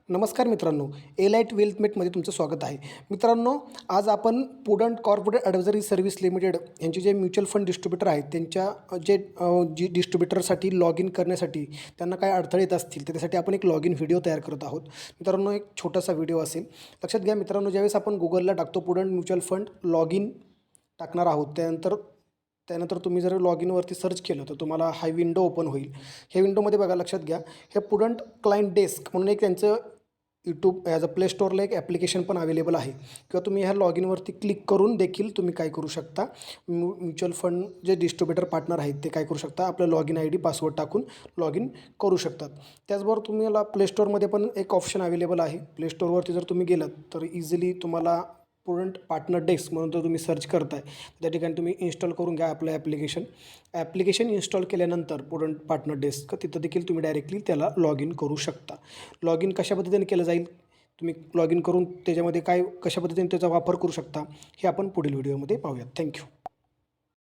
नमस्कार मित्रांनो, एलाइट वेल्थमेटमध्ये तुमचं स्वागत आहे. मित्रांनो, आज आपण पुडंट कॉर्पोरेट ॲडव्हायझरी सर्व्हिस लिमिटेड यांचे जे म्युच्युअल फंड डिस्ट्रीब्युटर आहेत त्यांच्या जी डिस्ट्रीब्युटरसाठी लॉग इन करण्यासाठी त्यांना काय अडथळे येत असतील तर त्यासाठी आपण एक लॉग इन व्हिडिओ तयार करत आहोत. मित्रांनो, एक छोटासा व्हिडिओ असेल. लक्षात घ्या मित्रांनो, ज्यावेळेस आपण गुगलला टाकतो पुडंट म्युच्युअल फंड लॉग इन टाकणार आहोत, त्यानंतर तुम्ही जर लॉग इनवरती सर्च केलं तर तुम्हाला हा विंडो ओपन होईल. ह्या विंडोमध्ये बघा, लक्षात घ्या, हे पुडंट क्लायंट डेस्क म्हणून एक त्यांचं यूट्यूब ॲज अ प्ले स्टोअरला एक ॲप्लिकेशन पण अवेलेबल आहे, किंवा तुम्ही ह्या लॉग इनवरती क्लिक करून देखील तुम्ही काय करू शकता, म्युच्युअल फंड जे डिस्ट्रीब्युटर पार्टनर आहेत ते काय करू शकता, आपलं log in I D password टाकून लॉग इन करू शकतात. त्याचबरोबर तुम्हाला प्ले स्टोअरमध्ये पण एक ऑप्शन अवेलेबल आहे. प्ले स्टोअरवरती जर तुम्ही गेलात तर इझिली तुम्हाला पुडंट पार्टनर डेस्क म्हणून जर तुम्ही सर्च करताय त्या ठिकाणी तुम्ही इन्स्टॉल करून घ्या आपलं ॲप्लिकेशन इन्स्टॉल केल्यानंतर पुडंट पार्टनर डेस्क तिथं देखील तुम्ही डायरेक्टली त्याला लॉग इन करू शकता. लॉग इन कशा पद्धतीने केलं जाईल, तुम्ही लॉग इन करून त्याच्यामध्ये कशा पद्धतीने त्याचा वापर करू शकता हे आपण पुढील व्हिडिओमध्ये पाहूयात. थँक्यू.